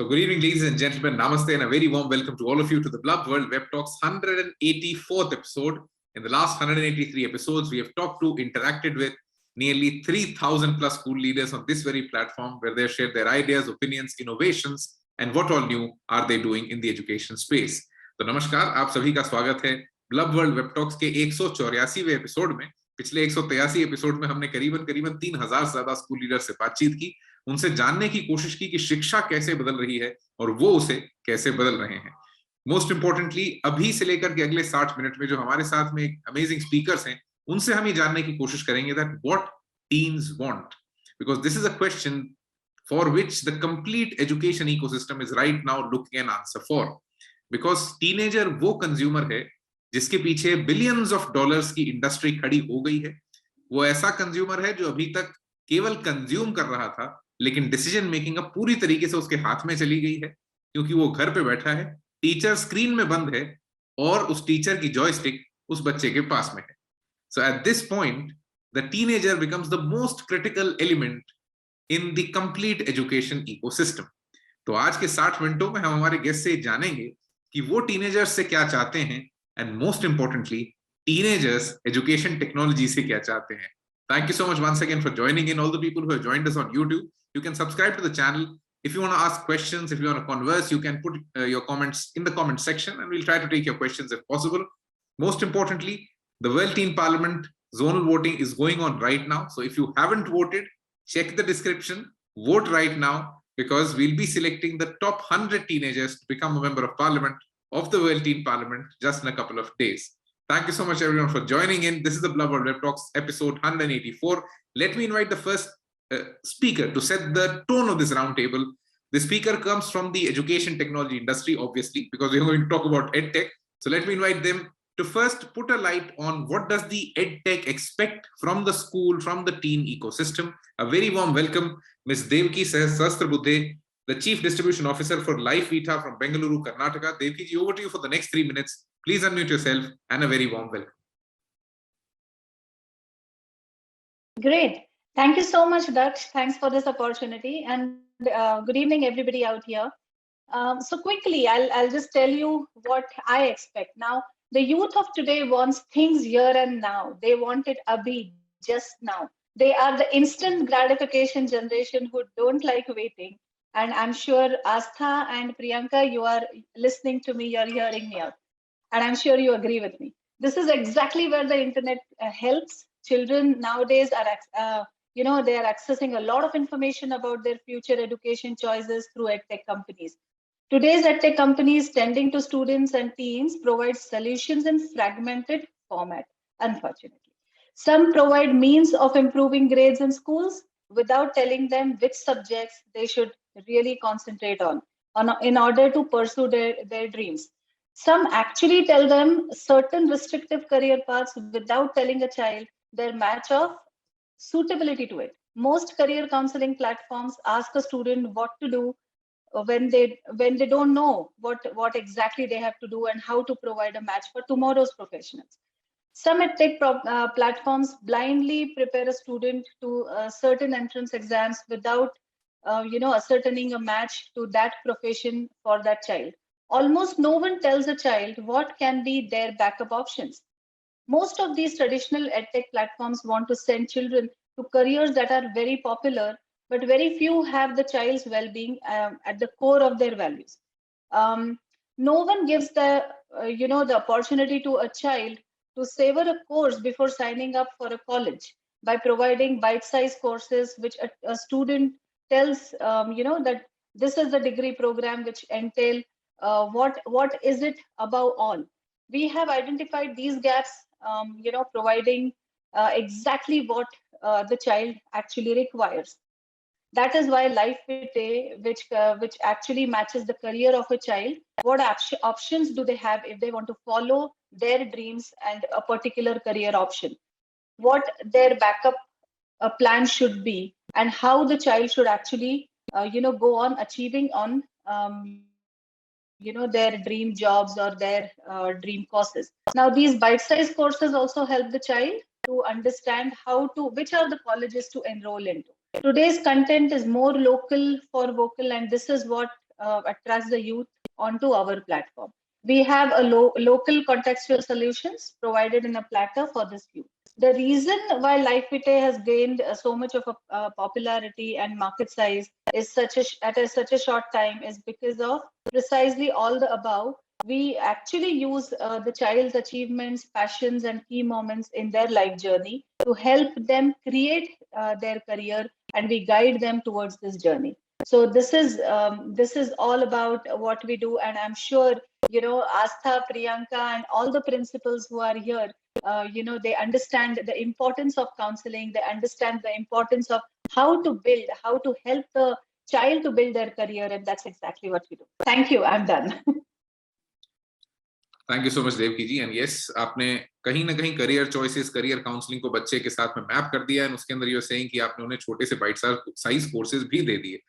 So good evening, ladies and gentlemen. Namaste and a very warm welcome to all of you to the Blub World Web Talks 184th episode. In the last 183 episodes, we have talked to, interacted with nearly 3,000 plus school leaders on this very platform where they shared their ideas, opinions, innovations, and what all new are they doing in the education space. तो नमस्कार, आप सभी का स्वागत है bulb world web talks के 184वें episode में। पिछले 183 एपिसोड में हमने करीबन 3,000 से ज्यादा स्कूल लीडर से बातचीत की, उनसे जानने की कोशिश की कि शिक्षा कैसे बदल रही है और वो उसे कैसे बदल रहे हैं। मोस्ट इंपोर्टेंटली, अभी से लेकर के अगले 60 मिनट में जो हमारे साथ में अमेजिंग स्पीकर्स हैं, उनसे हम ये जानने की कोशिश करेंगे that what teens want, because this is a question for which the complete education ecosystem is right now looking an answer for. Because teenager वो कंज्यूमर है जिसके पीछे बिलियंस ऑफ डॉलर्स की इंडस्ट्री खड़ी हो गई है। वो ऐसा कंज्यूमर है जो अभी तक केवल कंज्यूम कर रहा था, लेकिन डिसीजन मेकिंग अब पूरी तरीके से उसके हाथ में चली गई है, क्योंकि वो घर पे बैठा है, टीचर स्क्रीन में बंद है और उस टीचर की जॉयस्टिक उस बच्चे के पास में है। So at this point the teenager becomes the most critical element in the complete education ecosystem. तो आज के 60 मिनटों में हम हमारे गेस्ट से जानेंगे कि वो टीनेजर्स से क्या चाहते हैं, and most importantly teenagers education technology से क्या चाहते हैं। Thank you so much once again for joining in. All the people who have joined us on YouTube, you can subscribe to the channel. If you want to ask questions, if you want to converse, you can put your comments in the comment section and we'll try to take your questions if possible. Most importantly, the World Teen Parliament zonal voting is going on right now. So if you haven't voted, check the description, vote right now, because we'll be selecting the top 100 teenagers to become a member of parliament of the World Teen Parliament just in a couple of days. Thank you so much, everyone, for joining in. This is the Blub World Web Talks, episode 184. Let me invite the first speaker to set the tone of this roundtable. The speaker comes from the education technology industry, obviously, because we're going to talk about EdTech. So let me invite them to first put a light on what does the EdTech expect from the school, from the teen ecosystem. A very warm welcome, Ms. Devaki Sahasrabudhe, the Chief Distribution Officer for Life Vita from Bengaluru, Karnataka. Devaki ji, over to you for the next 3 minutes. Please unmute yourself and a very warm welcome. Great. Thank you so much, Daksh. Thanks for this opportunity. And good evening, everybody out here. So quickly, I'll just tell you what I expect. Now, the youth of today wants things here and now. They want it abhi, just now. They are the instant gratification generation who don't like waiting. And I'm sure Astha and Priyanka, you are listening to me, you're hearing me out. And I'm sure you agree with me. This is exactly where the internet helps. Children nowadays are, they are accessing a lot of information about their future education choices through edtech companies. Today's edtech companies tending to students and teens provide solutions in fragmented format, unfortunately. Some provide means of improving grades in schools without telling them which subjects they should really concentrate on in order to pursue their dreams. Some actually tell them certain restrictive career paths without telling a child their match of suitability to it. Most career counseling platforms ask a student what to do when they don't know what exactly they have to do and how to provide a match for tomorrow's professionals. Some edtech platforms blindly prepare a student to certain entrance exams without ascertaining a match to that profession for that child. Almost no one tells a child what can be their backup options. Most of these traditional edtech platforms want to send children to careers that are very popular, but very few have the child's well-being at the core of their values. No one gives the opportunity to a child to savor a course before signing up for a college by providing bite-sized courses which a student tells that this is the degree program which entail what is it above all. We have identified these gaps, providing exactly what the child actually requires. That is why Life Vitae, which actually matches the career of a child, what options do they have if they want to follow their dreams and a particular career option, what their backup plan should be, and how the child should actually go on achieving on their dream jobs or their dream courses. Now, these bite-sized courses also help the child to understand which are the colleges to enroll into. Today's content is more local for vocal, and this is what attracts the youth onto our platform. We have a local contextual solutions provided in a platter for this youth. The reason why Lifevite has gained so much of a popularity and market size is such a short time is because of precisely all the above. We actually use the child's achievements, passions, and key moments in their life journey to help them create their career, and we guide them towards this journey. So this is all about what we do, and I'm sure Astha, Priyanka, and all the principals who are here, they understand the importance of counseling. They understand the importance of how to help the child to build their career, and that's exactly what we do. Thank you. I'm done. Thank you so much Devaki ji. And yes, आपने कहीं ना कहीं career choices, career counselling को बच्चे के साथ में map कर दिया है, उसके अंदर ये सेइंग कि आपने उन्हें छोटे से बाइट साइज कोर्सेज भी दे दिए.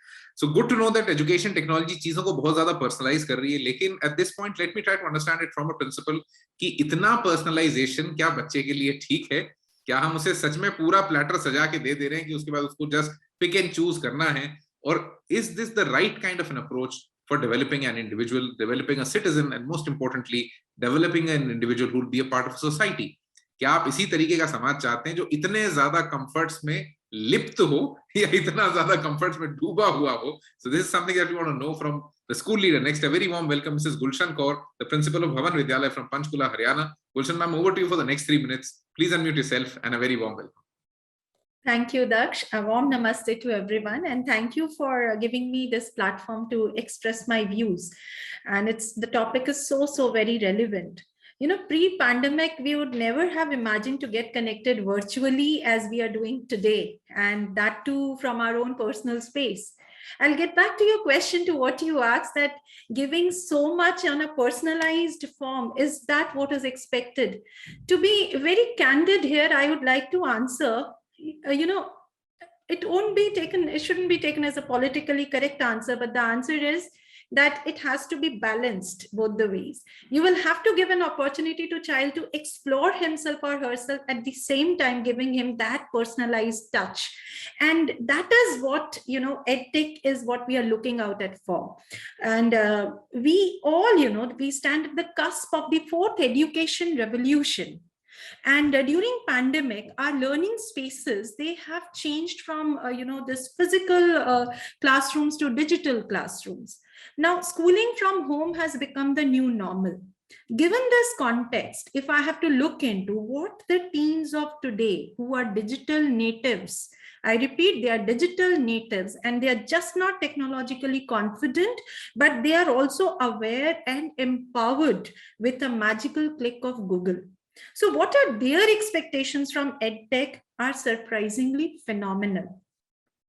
So good to know that education technology चीजों को बहुत ज्यादा पर्सनलाइज कर रही है. लेकिन at this point let me try to understand it from a principle कि इतना पर्सनलाइजेशन क्या बच्चे के लिए ठीक है? क्या हम उसे सच में पूरा प्लेटर सजा के दे रहे हैं कि उसके बाद उसको जस्ट पिक एंड चूज करना है? और is this the right kind of an approach for developing an individual, developing a citizen, and most importantly, developing an individual who will be a part of society? क्या आप इसी तरीके का समाज चाहते हैं जो इतने ज्यादा कंफर्ट्स में लिप्त हो या इतना ज्यादा कंफर्ट्स में डूबा हुआ हो? So this is something that we want to know from the school leader. Next, a very warm welcome, Mrs. Gulshan Kaur, the principal of Bhavan Vidyalaya from Panchkula, Haryana. Gulshan ma'am, over to you for the next 3 minutes. Please unmute yourself and a very warm welcome. Thank you, Daksh. A warm namaste to everyone, and thank you for giving me this platform to express my views. And the topic is so very relevant. Pre-pandemic, we would never have imagined to get connected virtually as we are doing today, and that too from our own personal space. I'll get back to your question, to what you asked, that giving so much on a personalized form, is that what is expected? To be very candid here, I would like to answer, it shouldn't be taken as a politically correct answer, but the answer is that it has to be balanced both the ways. You will have to give an opportunity to child to explore himself or herself, at the same time giving him that personalized touch. And that is what, EdTech is what we are looking out at for. And we all, we stand at the cusp of the fourth education revolution. And during pandemic, our learning spaces, they have changed from, this physical classrooms to digital classrooms. Now, schooling from home has become the new normal. Given this context, if I have to look into what the teens of today who are digital natives, I repeat, they are digital natives, and they are just not technologically confident, but they are also aware and empowered with a magical click of Google. So what are their expectations from EdTech are surprisingly phenomenal.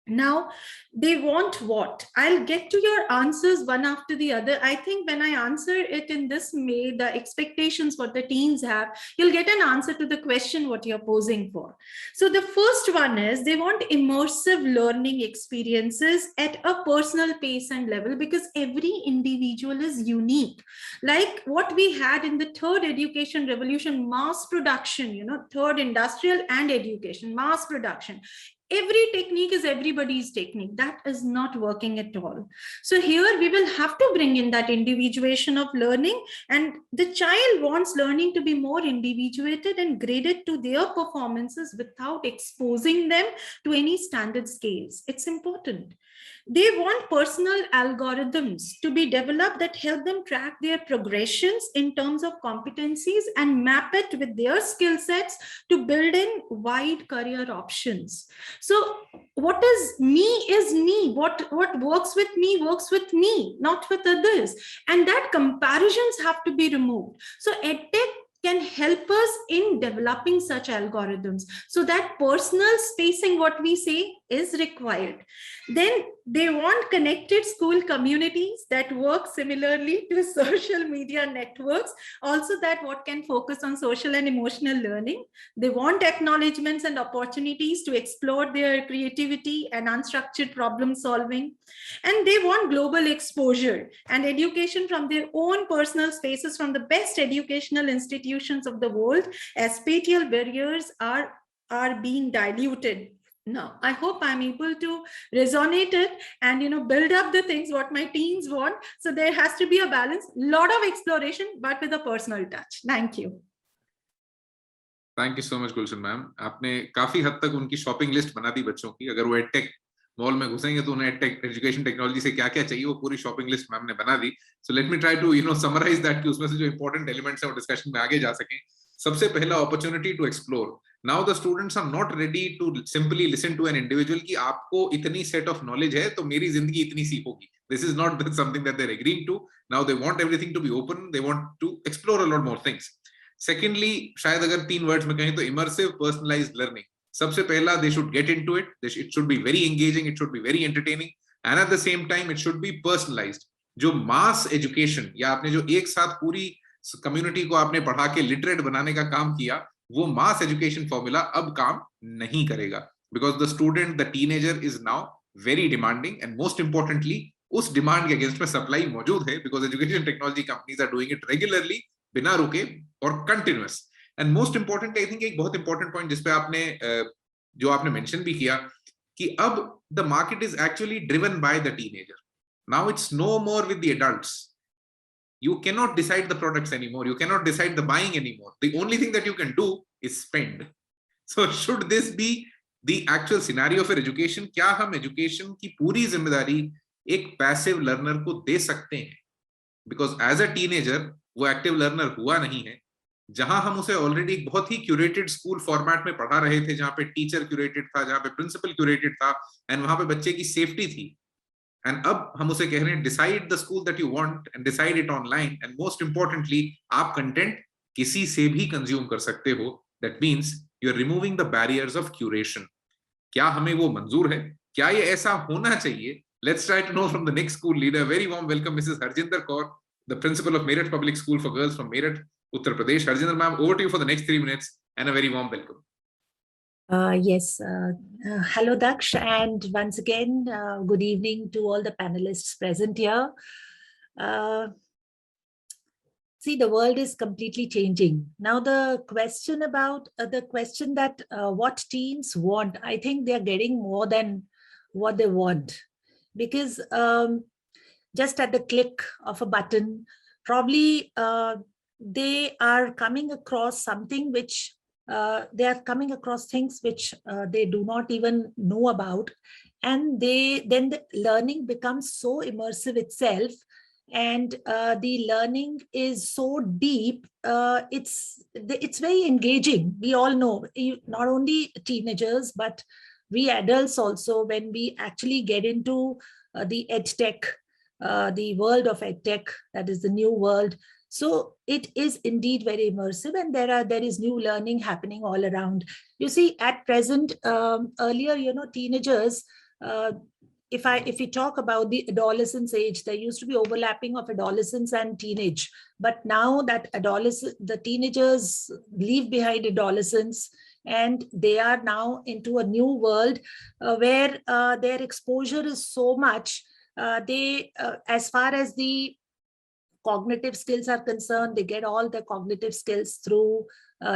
Now, they want what? I'll get to your answers one after the other. I think when I answer it in this way, the expectations what the teens have, you'll get an answer to the question what you're posing for. So the first one is they want immersive learning experiences at a personal pace and level, because every individual is unique. Like what we had in the third education revolution, mass production, third industrial and education, mass production. Every technique is everybody's technique. That is not working at all. So here we will have to bring in that individuation of learning, and the child wants learning to be more individuated and graded to their performances without exposing them to any standard scales. It's important. They want personal algorithms to be developed that help them track their progressions in terms of competencies and map it with their skill sets to build in wide career options. So what is me. What works with me, not with others. And that comparisons have to be removed. So EdTech can help us in developing such algorithms. So that personal spacing, what we say, is required. Then they want connected school communities that work similarly to social media networks, also that what can focus on social and emotional learning. They want acknowledgements and opportunities to explore their creativity and unstructured problem solving. And they want global exposure and education from their own personal spaces from the best educational institutions of the world, as spatial barriers are being diluted No, I hope I'm able to resonate it and build up the things what my teens want. So there has to be a balance, lot of exploration, but with a personal touch. Thank you. Thank you so much Gulshan ma'am. आपने काफी हद तक उनकी shopping list बना दी बच्चों की. अगर वो एडटेक मॉल में घुसेंगे तो उन्हें एजुकेशन टेक्नोलॉजी से क्या क्या चाहिए वो पूरी शॉपिंग लिस्ट मैम ने बना दी. So let me try to summarise that कि उसमें से जो इंपॉर्टेंट एलिमेंट्स हैं वो डिस्कशन में आगे जा सकें. सबसे पहला opportunity to explore. Now the students are not ready to simply listen to an individual कि आपको इतनी सेट ऑफ नॉलेज है तो मेरी जिंदगी इतनी सी होगी. This is not something that they are agreeing to. Now they want everything to be open. They want to explore a lot more things. Secondly, शायद अगर 3 वर्ड्स में कहें तो इमर्सिव पर्सनलाइज्ड लर्निंग. सबसे पहला, they should get into it. It should be very engaging, it should be very entertaining, and at the same time it should be personalised. जो मास education या आपने जो एक साथ पूरी कम्युनिटी को आपने पढ़ा के लिटरेट बनाने का काम किया, वो मास एजुकेशन फॉर्मूला अब काम नहीं करेगा. Because the student, the teenager is now very demanding, and most importantly उस डिमांड के अगेंस्ट में सप्लाई मौजूद है. Because education technology companies are doing it regularly, बिना रुके और continuous. And most important, I think एक बहुत इंपॉर्टेंट पॉइंट जिसपे आपने मेंशन भी किया कि अब the market is actually driven by the teenager. Now it's no more with the adults. You cannot decide the products anymore. You cannot decide the buying anymore. The only thing that you can do is spend. So should this be the actual scenario for education? क्या हम education की पूरी जिम्मेदारी एक passive learner को दे सकते हैं? Because as a teenager वो active learner हुआ नहीं है. जहां हम उसे ऑलरेडी एक बहुत ही क्यूरेटेड स्कूल फॉर्मेट में पढ़ा रहे थे, जहां पे टीचर क्यूरेटेड था, जहां पे प्रिंसिपल क्यूरेटेड था, एंड वहां पे बच्चे की सेफ्टी थी. एंड अब हम उसे कह रहे हैं decide the school that you want and decide it online. And most importantly, आप कंटेंट किसी से भी कंज्यूम कर सकते हो. That means you are removing the barriers of curation. क्या हमें वो मंजूर है? क्या ये ऐसा होना चाहिए? Let's try to know from the next school leader. Very warm welcome Mrs Harjinder Kaur, the principal of Meerut public school for girls from Meerut, Uttar Pradesh. Harjinder ma'am, over to you for the next 3 minutes, and a very warm welcome. Yes. Hello, Daksh, and once again, good evening to all the panelists present here. See, the world is completely changing. Now, the question that what teens want, I think they are getting more than what they want. Because just at the click of a button, probably they are coming across something which they are coming across things which they do not even know about, and then the learning becomes so immersive itself, and the learning is so deep. It's very engaging. We all know, not only teenagers but we adults also, when we actually get into the edtech, the world of edtech, that is the new world. So it is indeed very immersive, and there is new learning happening all around. You see, at present, earlier, teenagers, if we talk about the adolescence age, there used to be overlapping of adolescence and teenage. But now that the teenagers leave behind adolescence, and they are now into a new world where their exposure is so much. As far as the cognitive skills are concerned, they get all the cognitive skills through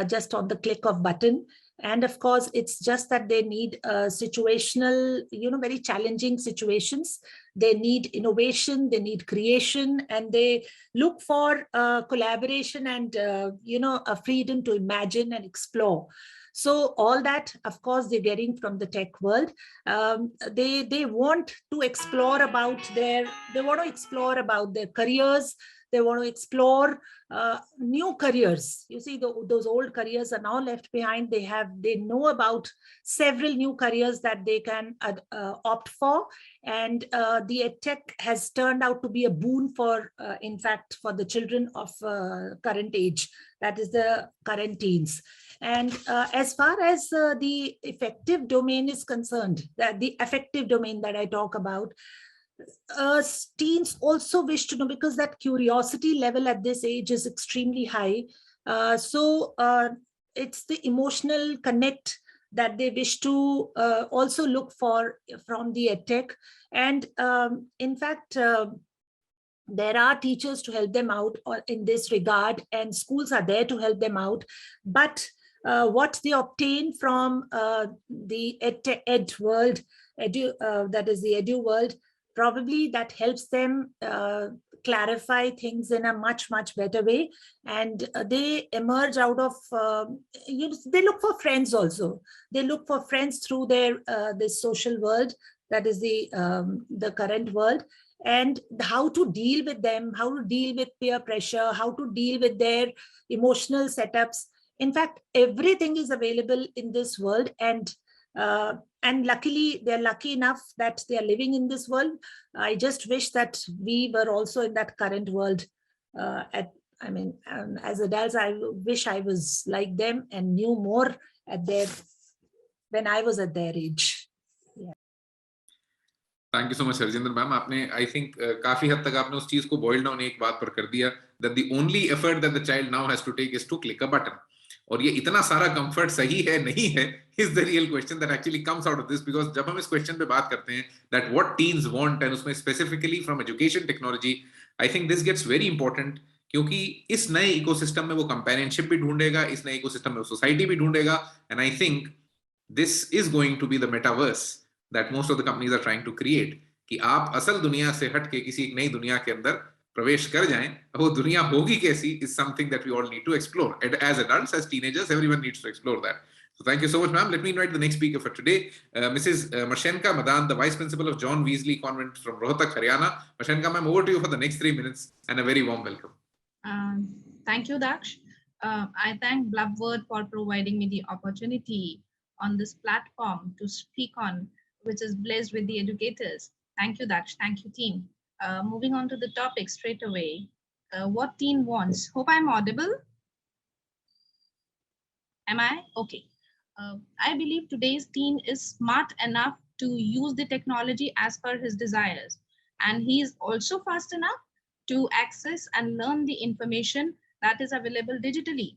just on the click of button. And of course, it's just that they need situational, very challenging situations. They need innovation, they need creation, and they look for collaboration and, a freedom to imagine and explore. So all that, of course, they're getting from the tech world. They want to explore about their careers. They want to explore new careers. You see, those old careers are now left behind. They know about several new careers that they can opt for. And the EdTech has turned out to be a boon for, in fact, for the children of current age. That is the current teens. And as far as the effective domain is concerned, the affective domain that I talk about, teens also wish to know, because that curiosity level at this age is extremely high. So it's the emotional connect that they wish to also look for from the EdTech. And in fact, there are teachers to help them out in this regard, and schools are there to help them out. But what they obtain from the ed world, that is the edu world, probably that helps them clarify things in a much better way, and they emerge out of they look for friends also. They look for friends through their this social world, that is the current world, and how to deal with them, how to deal with peer pressure, how to deal with their emotional setups. In fact, everything is available in this world, and luckily they're lucky enough that they are living in this world. I just wish that we were also in that current world. As adults, I wish I was like them and knew more when I was at their age. Thank you so much, Harjinder ma'am. आपने I think काफी हद तक आपने उस चीज को boil down एक बात पर कर दिया, that the only effort that the child now has to take is to click a button. और ये इतना सारा comfort सही है नहीं है is the real question that actually comes out of this, because जब हम इस question पे बात करते हैं that what teens want, and उसमें specifically from education technology, I think this gets very important, क्योंकि इस नए ecosystem में वो companionship भी ढूंढेगा, इस नए ecosystem में वो society भी ढूंढेगा, and I think this is going to be the metaverse that most of the companies are trying to create, कि आप असल दुनिया से हट के किसी एक नई दुनिया के अंदर प्रवेश कर जाएं. वो दुनिया होगी कैसी is something that we all need to explore. As adults, as teenagers, everyone needs to explore that. So thank you so much, ma'am. Let me invite the next speaker for today, Mrs. Marshenka Madan, the Vice Principal of John Weasley Convent from Rohtak, Haryana. Marshenka ma'am, over to you for the next 3 minutes, and a very warm welcome. Thank you, Daksh. I thank Blubword for providing me the opportunity on this platform to speak on, which is blessed with the educators. Thank you, Daksh. Thank you, team. Moving on to the topic straight away. What teen wants? Hope I'm audible. Am I? Okay. I believe today's teen is smart enough to use the technology as per his desires. And he is also fast enough to access and learn the information that is available digitally.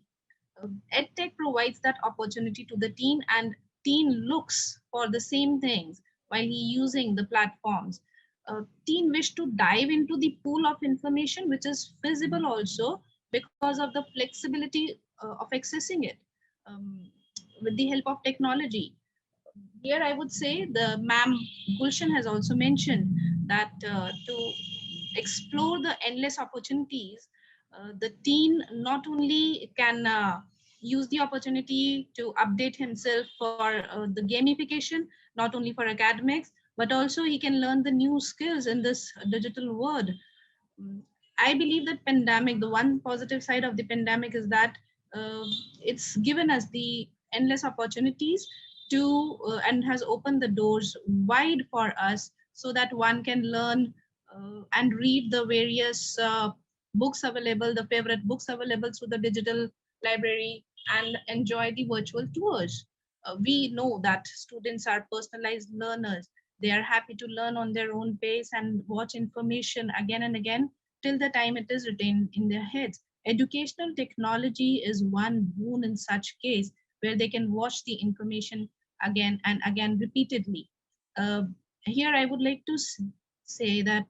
EdTech provides that opportunity to the teen, and teen looks for the same things while he using the platforms. Teen wish to dive into the pool of information, which is feasible also because of the flexibility of accessing it with the help of technology. Here I would say the ma'am Gulshan has also mentioned that to explore the endless opportunities, the teen not only can use the opportunity to update himself for the gamification, not only for academics, but also he can learn the new skills in this digital world. I believe that pandemic, the one positive side of the pandemic is that it's given us the endless opportunities to and has opened the doors wide for us, so that one can learn and read the various books available, the favorite books available through the digital library, and enjoy the virtual tours. We know that students are personalized learners. They are happy to learn on their own pace and watch information again and again till the time it is retained in their heads. Educational technology is one boon in such case, where they can watch the information again and again repeatedly. Here I would like to say that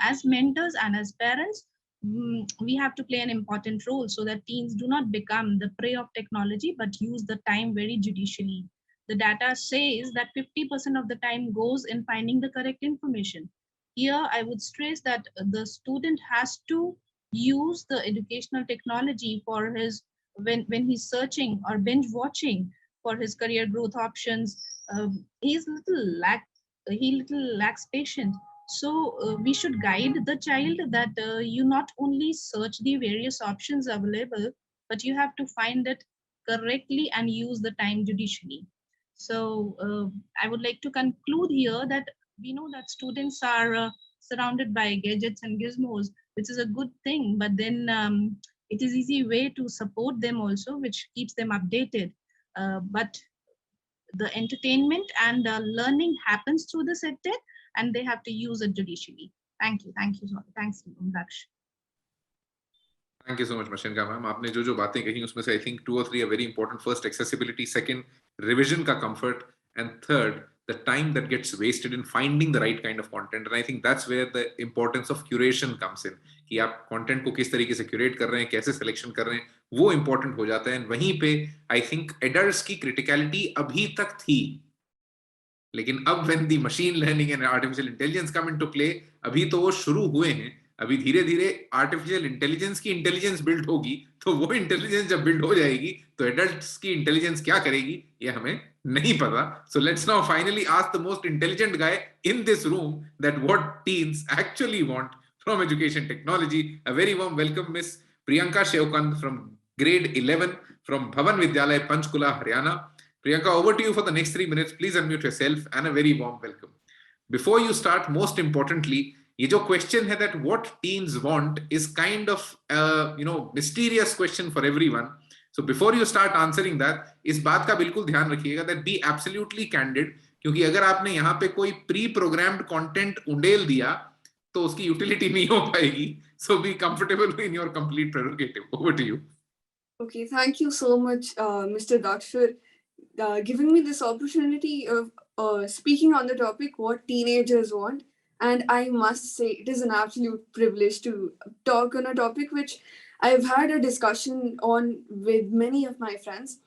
as mentors and as parents, we have to play an important role so that teens do not become the prey of technology, but use the time very judicially. The data says that 50% of the time goes in finding the correct information. Here, I would stress that the student has to use the educational technology for his, when he's searching or binge watching for his career growth options. He little lacks patience. So we should guide the child that you not only search the various options available, but you have to find it correctly and use the time judicially. So I would like to conclude here that we know that students are surrounded by gadgets and gizmos, which is a good thing, but then it is easy way to support them also, which keeps them updated. But the entertainment and learning happens through the EdTech, and they have to use it judicially. Thank you. Thanks, Daksh. Thank you so much, Marshenka ma'am. आपने जो बातें कही उसमें से I think 2 or 3 are very important. First, accessibility. Second, revision का comfort. And third, the time that gets wasted in finding the right kind of content. And I think that's where the importance of curation comes in. कि आप content को किस तरीके से curate कर रहे हैं, कैसे selection कर रहे हैं, वो important हो जाता है. And वहीं पे I think adults की criticality अभी तक थी. लेकिन अब when the machine learning and artificial intelligence come into play, अभी तो वो शुरू हुए हैं. अभी धीरे धीरे आर्टिफिशियल इंटेलिजेंस की इंटेलिजेंस बिल्ड होगी, तो वो इंटेलिजेंस जब बिल्ड हो जाएगी तो एडल्ट्स की इंटेलिजेंस क्या करेगी ये हमें नहीं पता. So let's now finally ask the most intelligent guy in this room that what teens actually want from education technology. A very warm welcome miss Priyanka Shevkant from grade 11 from Bhavan Vidyalaya, Panchkula, Haryana. Priyanka, over to you for the next 3 minutes. Please unmute yourself and a very warm welcome. Before you start, most importantly, ये जो question है that what teens want is kind of mysterious question for everyone. So before you start answering that, इस बात का बिल्कुल ध्यान रखिएगा that be absolutely candid, क्योंकि अगर आपने यहाँ पे कोई pre-programmed content उंडेल दिया तो उसकी utility नहीं हो पाएगी. So be comfortable in your complete prerogative. Over to you. Okay, thank you so much, Mr. Daksh, for giving me this opportunity of speaking on the topic what teenagers want. And I must say, it is an absolute privilege to talk on a topic which I've had a discussion on with many of my friends.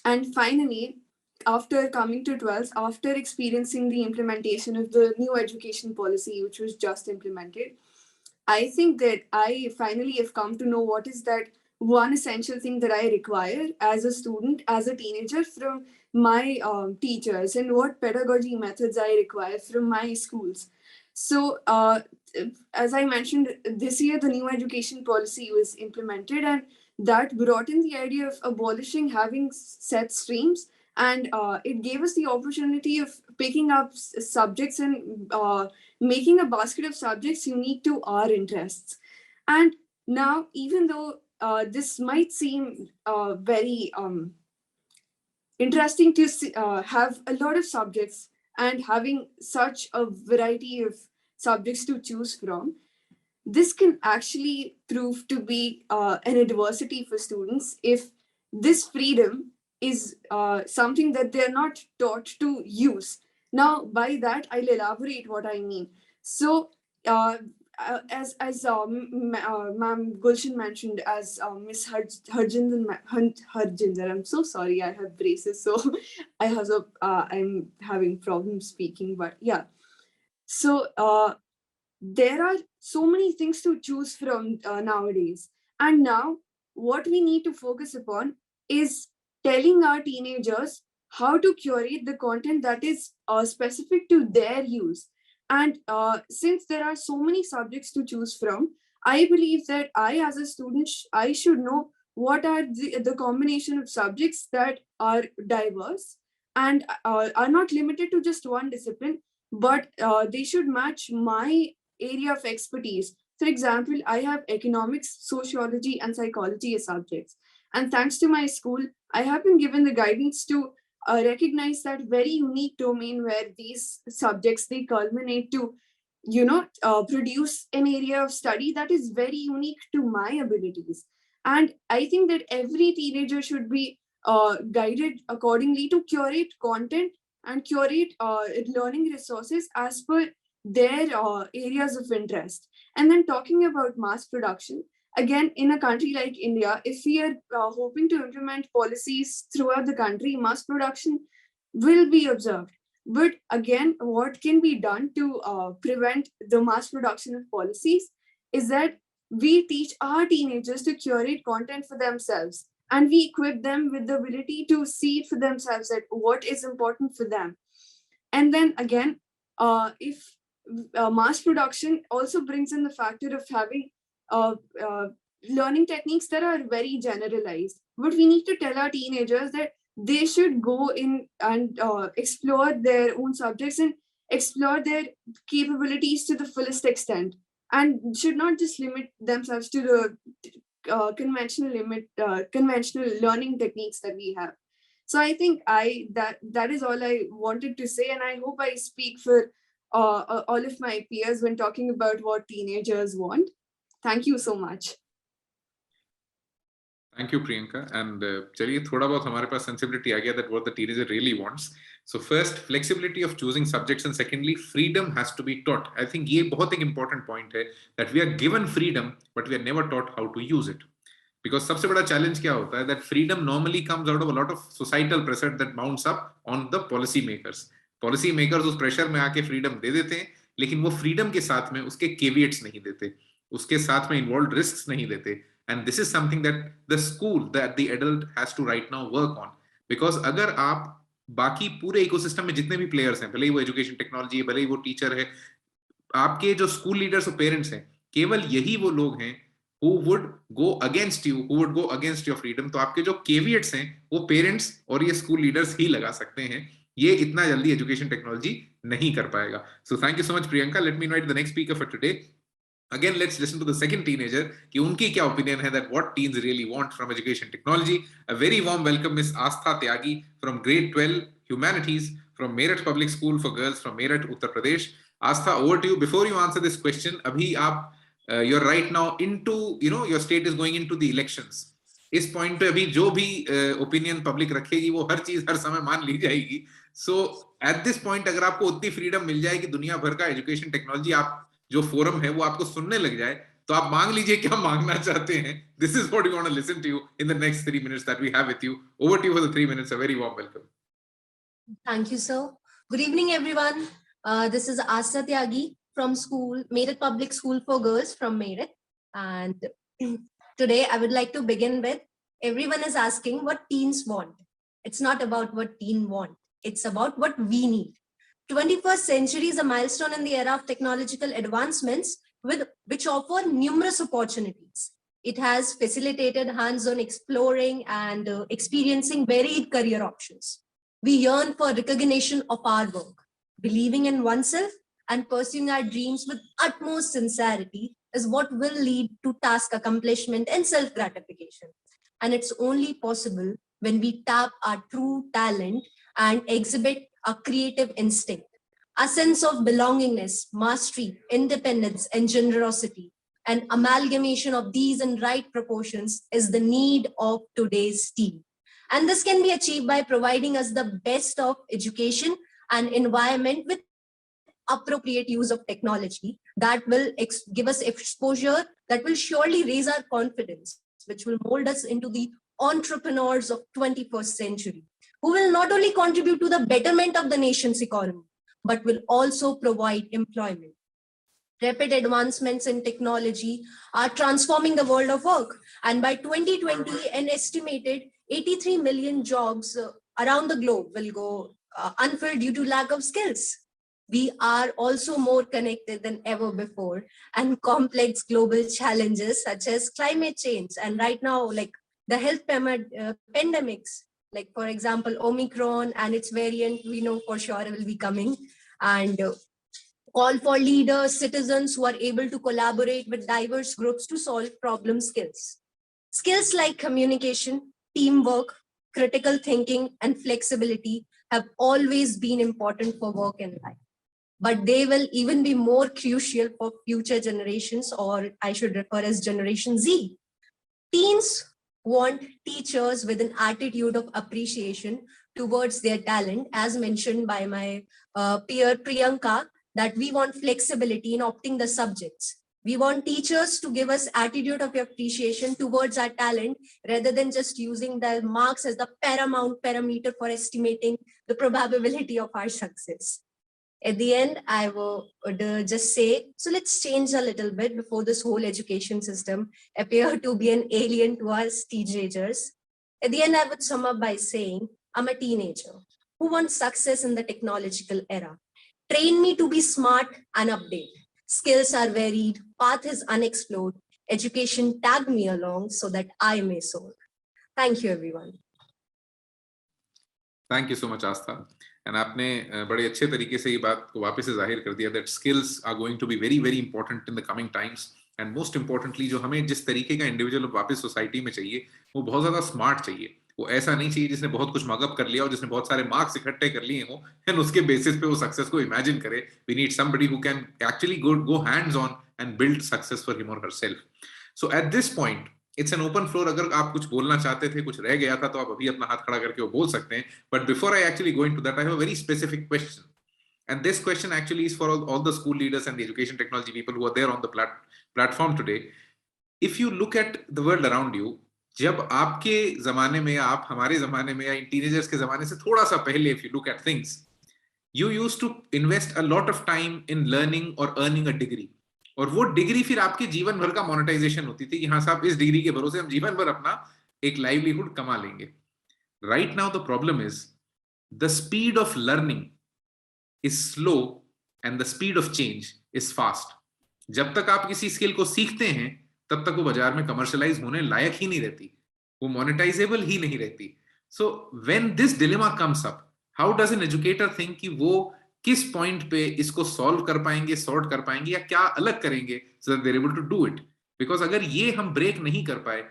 And finally, after coming to 12th, after experiencing the implementation of the new education policy, which was just implemented, I think that I finally have come to know what is that one essential thing that I require as a student, as a teenager, from my teachers, and what pedagogy methods I require from my schools. So, as I mentioned, this year the new education policy was implemented, and that brought in the idea of abolishing having set streams, and it gave us the opportunity of picking up subjects and making a basket of subjects unique to our interests. And now, even though this might seem very interesting to have a lot of subjects and having such a variety of subjects to choose from, this can actually prove to be an adversity for students if this freedom is something that they're not taught to use. Now, by that, I'll elaborate what I mean. So, as Ma'am Gulshan mentioned, as Miss Harjinder, I'm so sorry, I have braces, so I'm having problems speaking, but yeah. So there are so many things to choose from nowadays, and now what we need to focus upon is telling our teenagers how to curate the content that is specific to their use. And since there are so many subjects to choose from, I believe that I, as a student, I should know what are the combination of subjects that are diverse and are not limited to just one discipline, but they should match my area of expertise. For example, I have economics, sociology, and psychology as subjects. And thanks to my school, I have been given the guidance to recognize that very unique domain where these subjects, they culminate to, produce an area of study that is very unique to my abilities. And I think that every teenager should be guided accordingly to curate content and curate learning resources as per their areas of interest. And then talking about mass production, again, in a country like India, if we are hoping to implement policies throughout the country, mass production will be observed. But again, what can be done to prevent the mass production of policies is that we teach our teenagers to curate content for themselves, and we equip them with the ability to see it for themselves, that what is important for them. And then again, if mass production also brings in the factor of having learning techniques that are very generalized, but we need to tell our teenagers that they should go in and explore their own subjects and explore their capabilities to the fullest extent, and should not just limit themselves to the conventional learning techniques that we have. So I think that is all I wanted to say, and I hope I speak for all of my peers when talking about what teenagers want. Thank you so much. Thank you, Priyanka. And चलिए थोड़ा बहुत हमारे पास sensibility आ गया that what the teenager really wants. So first, flexibility of choosing subjects, and secondly, freedom has to be taught. I think ये बहुत एक important point है that we are given freedom, but we are never taught how to use it. Because सबसे बड़ा challenge क्या होता है that freedom normally comes out of a lot of societal pressure that mounts up on the policy makers. Policy makers उस pressure में आके freedom दे देते हैं, लेकिन वो freedom के साथ में उसके caveats नहीं देते, उसके साथ में involved risks नहीं देते. And this is something that the school, that the adult has to right now work on. Because अगर आप बाकी पूरे इकोसिस्टम में जितने भी प्लेयर्स हैं, भले ही वो एजुकेशन टेक्नोलॉजी है, भले ही वो टीचर है, आपके जो स्कूल लीडर्स और पेरेंट्स हैं, केवल यही वो लोग हैं who would go against you, who would go against your freedom. तो आपके जो caveats हैं वो पेरेंट्स और ये स्कूल लीडर्स ही लगा सकते हैं. ये इतना जल्दी एजुकेशन टेक्नोलॉजी नहीं कर पाएगा. So thank you so much, Priyanka. Let me invite the next speaker for today. Again, let's listen to the second teenager कि उनकी क्या opinion है that what teens really want from education technology. A very warm welcome, Miss Astha Tyagi from grade 12 Humanities from Meerut Public School for Girls from Meerut, Uttar Pradesh. Astha, over to you. Before you answer this question, अभी आप you're right now into, your state is going into the elections. इस point पे अभी जो भी opinion public रखेगी वो हर चीज हर समय मान ली जाएगी. So at this point अगर आपको उतनी freedom मिल जाए कि दुनिया भर का education technology आप जो फोरम है वो आपको सुनने लग जाए, तो आप मांग लीजिए क्या मांगना चाहते हैं. This is what we want to listen to you in the next 3 minutes that we have with you. Over to you for the 3 minutes. A very warm welcome. Thank you, sir. Good evening, everyone. This is Astha Tyagi from school, Meerut Public School for Girls from Meerut. And today I would like to begin with, everyone is asking what teens want. It's not about what teen want. It's about what we need. 21st century is a milestone in the era of technological advancements which offer numerous opportunities. It has facilitated hands-on exploring and experiencing varied career options. We yearn for recognition of our work. Believing in oneself and pursuing our dreams with utmost sincerity is what will lead to task accomplishment and self-gratification. And it's only possible when we tap our true talent and exhibit a creative instinct. A sense of belongingness, mastery, independence, and generosity. An amalgamation of these in right proportions is the need of today's teen. And this can be achieved by providing us the best of education and environment with appropriate use of technology that will give us exposure, that will surely raise our confidence, which will mold us into the entrepreneurs of 21st century, who will not only contribute to the betterment of the nation's economy, but will also provide employment. Rapid advancements in technology are transforming the world of work. And by 2020, an estimated 83 million jobs around the globe will go unfilled due to lack of skills. We are also more connected than ever before, and complex global challenges such as climate change and right now, like the health pandemics, like for example, Omicron and its variant, we know for sure will be coming, and call for leaders, citizens who are able to collaborate with diverse groups to solve problem skills. Skills like communication, teamwork, critical thinking, and flexibility have always been important for work and life. But they will even be more crucial for future generations, or I should refer as Generation Z. Teens want teachers with an attitude of appreciation towards their talent, as mentioned by my peer Priyanka, that we want flexibility in opting the subjects. We want teachers to give us attitude of appreciation towards our talent rather than just using the marks as the paramount parameter for estimating the probability of our success. At the end, I would just say, so let's change a little bit before this whole education system appear to be an alien to us teenagers. At the end, I would sum up by saying, I'm a teenager who wants success in the technological era. Train me to be smart and update. Skills are varied, path is unexplored. Education tag me along so that I may soar. Thank you, everyone. Thank you so much, Astha. And आपने बड़े अच्छे तरीके से ये बात को वापस से जाहिर कर दिया that skills are going to be very, very important in the coming times. And most importantly, जो हमें जिस तरीके का इंडिविजुअल वापस सोसाइटी में चाहिए, वो बहुत ज़्यादा स्मार्ट चाहिए. वो ऐसा नहीं चाहिए जिसने बहुत कुछ मगअप कर लिया और जिसने बहुत सारे मार्क्स इकट्ठे कर लिए हो एंड उसके बेसिस पे वो सक्सेस को इमेजिन करे. We need somebody who can actually go hands on and build success for him or herself. So at this point, it's an open floor. अगर आप कुछ बोलना चाहते थे, कुछ रह गया था, तो आप अभी अपना हाथ खड़ा करके वो बोल सकते हैं. But before I actually go into that, I have a very specific question. And this question actually is for all the school leaders and the education technology people who are there on the platform today. If you look at the world around you, जब आपके जमाने में, आप हमारे जमाने में, या teenagers के जमाने से थोड़ा सा पहले, if you look at things, you used to invest a lot of time in learning or earning a degree. और वो डिग्री फिर आपके जीवन भर का मोनेटाइजेशन होती थी कि हाँ साहब, इस डिग्री के भरोसे हम जीवन भर अपना एक लाइवलीहुड कमा लेंगे. Right now the problem is the speed of learning is slow and the speed of change is fast. जब तक आप किसी स्किल को सीखते हैं, तब तक वो बाजार में कमर्शलाइज होने लायक ही नहीं रहती, वो मोनेटाइजेबल ही नहीं रहती. So when this dilemma comes up, how does an educator think कि वो किस पॉइंट पे इसको सॉल्व कर पाएंगे, सॉर्ट कर पाएंगे, या क्या अलग करेंगे so that they're able to do it? Because अगर ये हम ब्रेक नहीं कर पाए,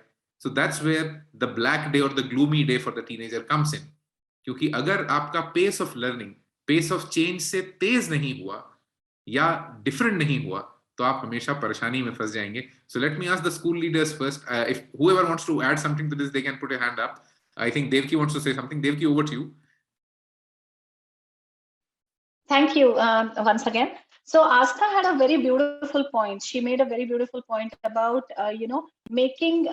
so that's where the black day or the gloomy day for the teenager comes in. क्योंकि अगर आपका pace of learning, pace of change से तेज नहीं हुआ या डिफरेंट नहीं हुआ, तो आप हमेशा परेशानी में फंस जाएंगे. सो let me ask the school leaders first. If whoever wants to add something to this, they can put a hand up. I think Devki wants to say something. Devki, over to you. Thank you once again. So Asta had a very beautiful point. She made a very beautiful point about, making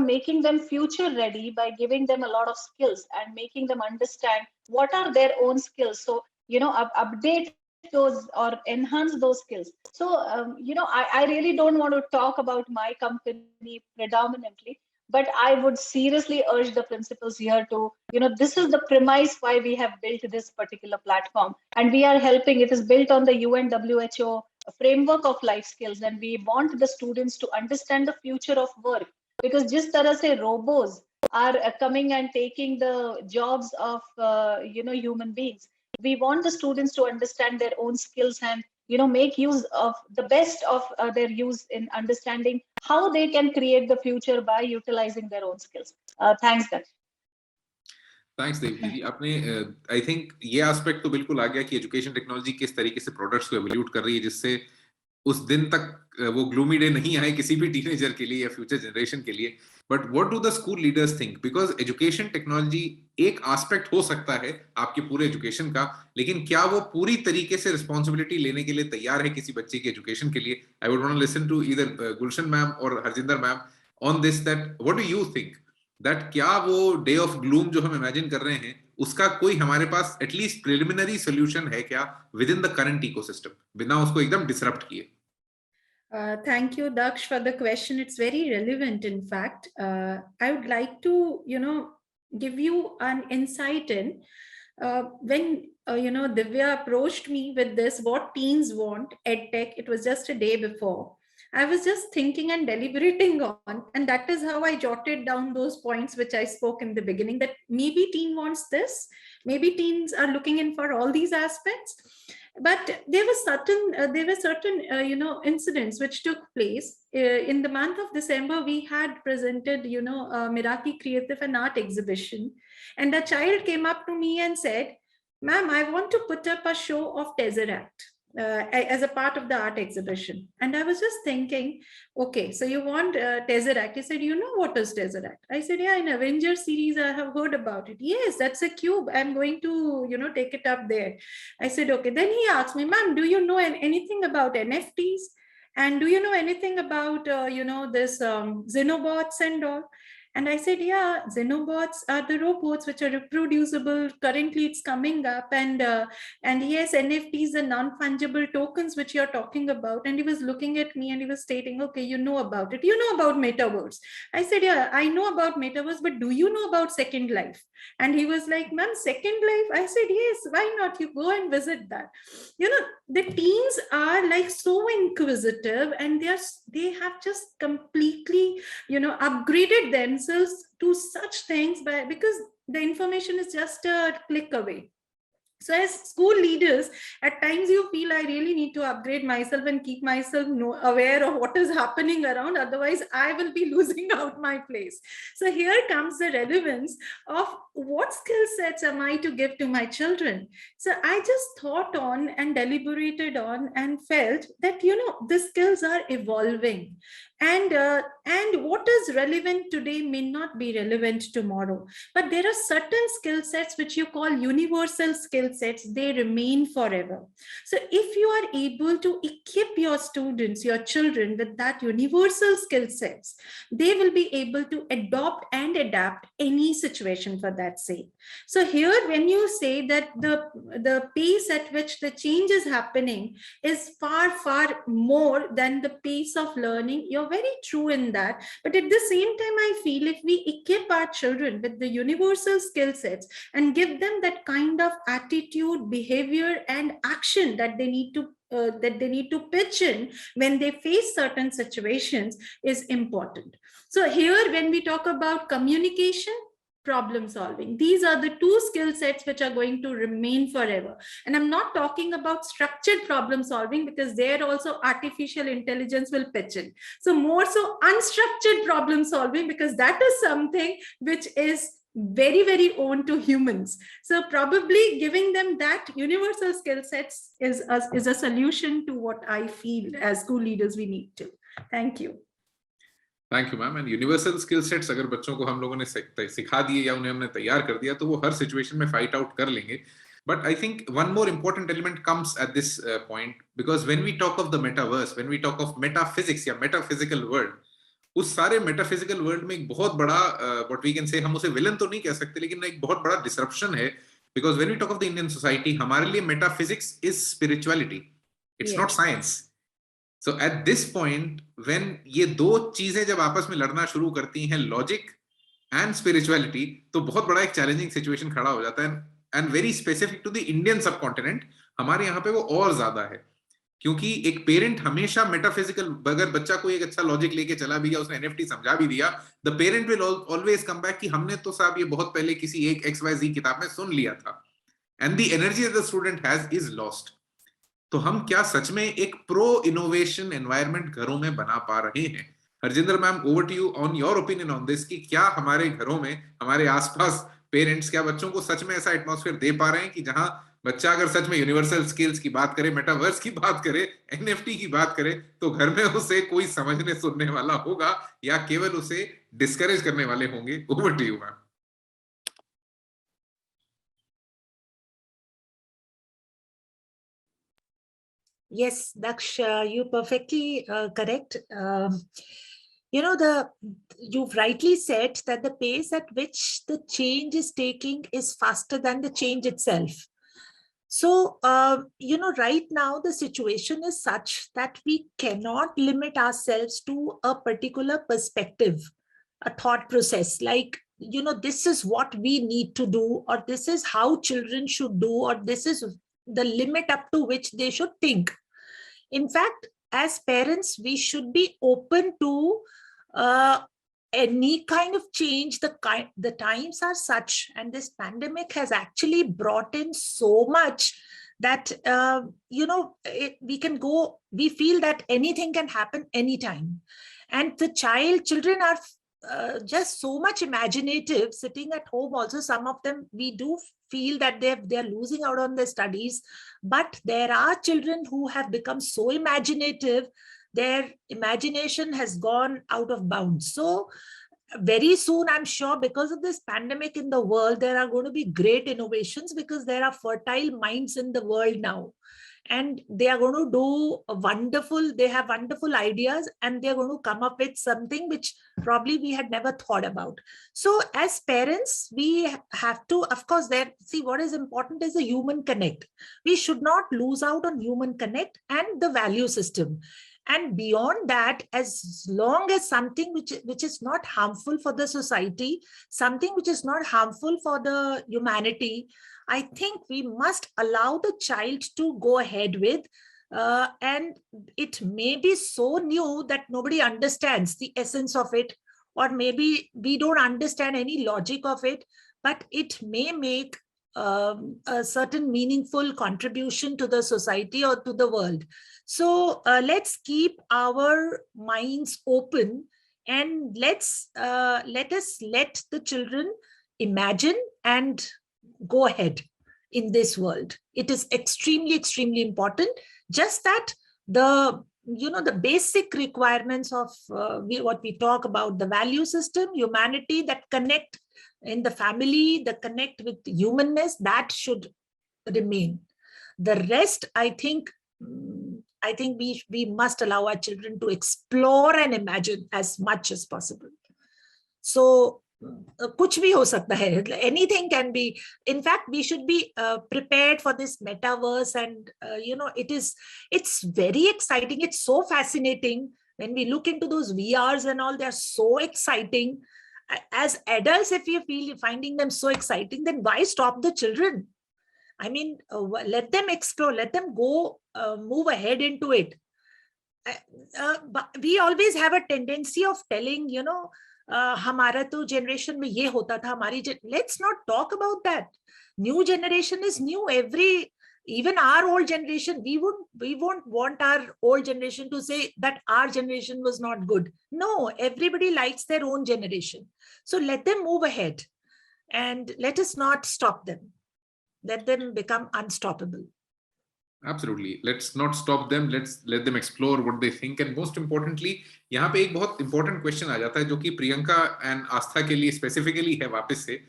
making them future ready by giving them a lot of skills and making them understand what are their own skills. So, update those or enhance those skills. So, I really don't want to talk about my company predominantly, but I would seriously urge the principals here to, this is the premise why we have built this particular platform, and we are helping. It is built on the UN WHO framework of life skills, and we want the students to understand the future of work, because just tarah se robots are coming and taking the jobs of human beings. We want the students to understand their own skills and make use of the best of their use in understanding how they can create the future by utilizing their own skills. Thanks, Daksh. Thanks Devki ji. आपने I think ये aspect तो बिल्कुल आ गया कि education technology किस तरीके से products को एवोल्यूट कर रही है, जिससे उस दिन तक वो ग्लूमी डे नहीं आए किसी भी टीनेजर के लिए या फ्यूचर जनरेशन के लिए. But what do the school leaders think? Because education technology एक एस्पेक्ट हो सकता है आपके पूरे एजुकेशन का, लेकिन क्या वो पूरी तरीके से रिस्पॉन्सिबिलिटी लेने के लिए तैयार है किसी बच्चे के एजुकेशन के लिए? I would want to listen to either Gulshan ma'am और Harjinder ma'am on this, that what do you think, that क्या वो डे ऑफ ग्लूम जो हम इमेजिन कर रहे हैं, उसका कोई हमारे पास एटलीस्ट प्रिलिमिनरी सॉल्यूशन है क्या with in the current ecosystem, बिना उसको एकदम डिसरप्ट किए? Thank you, Daksh, for the question. It's very relevant. In fact, I would like to, give you an insight in when, Divya approached me with this, what teens want, EdTech. It was just a day before. I was just thinking and deliberating on, and that is how I jotted down those points which I spoke in the beginning, that maybe teen wants this, maybe teens are looking in for all these aspects. But there were certain incidents which took place in the month of December. We had presented Miraki Creative and Art exhibition, and a child came up to me and said, "Ma'am, I want to put up a show of Tesseract as a part of the art exhibition." And I was just thinking, okay, so you want Tesseract? He said, "You know what is Tesseract?" I said, "Yeah, in Avengers series, I have heard about it." "Yes, that's a cube. I'm going to, take it up there." I said, "Okay." Then he asked me, "Ma'am, do you know anything about NFTs? And do you know anything about, this Xenobots and all?" And I said, "Yeah, Xenobots are the robots which are reproducible. Currently, it's coming up. And yes, NFTs are non-fungible tokens which you're talking about." And he was looking at me and he was stating, "Okay, you know about it. You know about metaverse." I said, "Yeah, I know about metaverse, but do you know about Second Life?" And he was like, "Ma'am, Second Life?" I said, "Yes, why not? You go and visit that." The teens are like so inquisitive, and they have just completely, upgraded themselves to such things because the information is just a click away. So as school leaders, at times you feel, I really need to upgrade myself and keep myself aware of what is happening around. Otherwise, I will be losing out my place. So here comes the relevance of what skill sets am I to give to my children. So I just thought on and deliberated on and felt that, the skills are evolving. And what is relevant today may not be relevant tomorrow. But there are certain skill sets which you call universal skill sets. They remain forever. So if you are able to equip your students, your children with that universal skill sets, they will be able to adopt and adapt any situation for that sake. So here, when you say that the pace at which the change is happening is far, far more than the pace of learning, you're very true in that. But at the same time, I feel if we equip our children with the universal skill sets and give them that kind of attitude, behavior, and action that they need to pitch in when they face certain situations is important. So here, when we talk about communication, problem solving, these are the two skill sets which are going to remain forever. And I'm not talking about structured problem solving, because there also artificial intelligence will pitch in. So more so unstructured problem solving, because that is something which is very, very own to humans. So probably giving them that universal skill sets is a solution to what I feel as school leaders we need to. Thank you. Thank you ma'am. And universal skill sets अगर बच्चों को हम लोगों ने सिखा दिए या उन्हें हमने तैयार कर दिया तो वो हर सिचुएशन में फाइट आउट कर लेंगे. But I think one more important element comes at this point, because when we talk of the metaverse, when we talk of metaphysics या metaphysical world, उस सारे metaphysical world में एक बहुत बड़ा what we can say, हम उसे villain तो नहीं कह सकते, लेकिन एक बहुत बड़ा disruption है. Because when we talk of the Indian society, हमारे लिए metaphysics is spirituality. It's not science. So at this point, when ये दो चीजें जब आपस में लड़ना शुरू करती हैं, लॉजिक एंड स्पिरिचुअलिटी, तो बहुत बड़ा एक चैलेंजिंग सिचुएशन खड़ा हो जाता है. And very specific to the Indian subcontinent, हमारे यहाँ पे वो और ज्यादा है, क्योंकि एक पेरेंट हमेशा मेटाफिजिकल, अगर बच्चा कोई एक अच्छा लॉजिक लेके चला भी गया, उसने एनएफटी समझा भी दिया, the parent will always come back कि हमने तो साहब ये बहुत पहले किसी एक XYZ किताब में सुन लिया था. And the energy the student has is lost. तो हम क्या सच में एक प्रो इनोवेशन एनवायरनमेंट घरों में बना पा रहे हैं? Harjinder ma'am, over to you on your opinion on this, कि क्या हमारे घरों में, हमारे आसपास पेरेंट्स क्या बच्चों को सच में ऐसा एटमॉस्फेयर दे पा रहे हैं कि जहां बच्चा अगर सच में यूनिवर्सल स्किल्स की बात करे, मेटावर्स की बात करे, एनएफटी की बात करे, तो घर में उसे कोई समझने सुनने वाला होगा या केवल उसे डिस्करेज करने वाले होंगे? Over to you ma'am. Yes, Daksh, you're perfectly correct. You've rightly said that the pace at which the change is taking is faster than the change itself. So, right now the situation is such that we cannot limit ourselves to a particular perspective, a thought process, like, this is what we need to do, or this is how children should do, or this is the limit up to which they should think. In fact, as parents, we should be open to any kind of change. The times are such, and this pandemic has actually brought in so much that, we feel that anything can happen anytime. And the children are just so much imaginative sitting at home. Also, some of them, we do feel that they're losing out on their studies, but there are children who have become so imaginative, their imagination has gone out of bounds. So very soon, I'm sure, because of this pandemic in the world, there are going to be great innovations, because there are fertile minds in the world now. And they are going to do they have wonderful ideas, and they're going to come up with something which probably we had never thought about. So as parents, we have to, of course, what is important is the human connect. We should not lose out on human connect and the value system. And beyond that, as long as something which is not harmful for the society, something which is not harmful for the humanity, I think we must allow the child to go ahead with, and it may be so new that nobody understands the essence of it, or maybe we don't understand any logic of it, but it may make a certain meaningful contribution to the society or to the world. So let's keep our minds open, and let us let the children imagine and go ahead in this world. It is extremely, extremely important. Just that the the basic requirements of what we talk about, the value system, humanity, that connect in the family, the connect with humanness, that should remain. The rest, I think we must allow our children to explore and imagine as much as possible. So kuch bhi ho sakta hai. Anything can be. In fact, we should be prepared for this metaverse, and it's very exciting. It's so fascinating when we look into those VRs and all. They're so exciting. As adults, if you feel finding them so exciting, then why stop the children? I mean, let them explore. Let them go, move ahead into it. But we always have a tendency of telling, हमारा तो generation में ये होता था, हमारी let's not talk about that. New generation is new. Even our old generation, we won't want our old generation to say that our generation was not good. No, everybody likes their own generation. So let them move ahead, and let us not stop them. Let them become unstoppable. Absolutely. Let's not stop them. Let's let them explore what they think. And most importantly, यहाँ पे एक बहुत important question आ जाता है जो कि Priyanka and आस्था के लिए specifically है वापस से.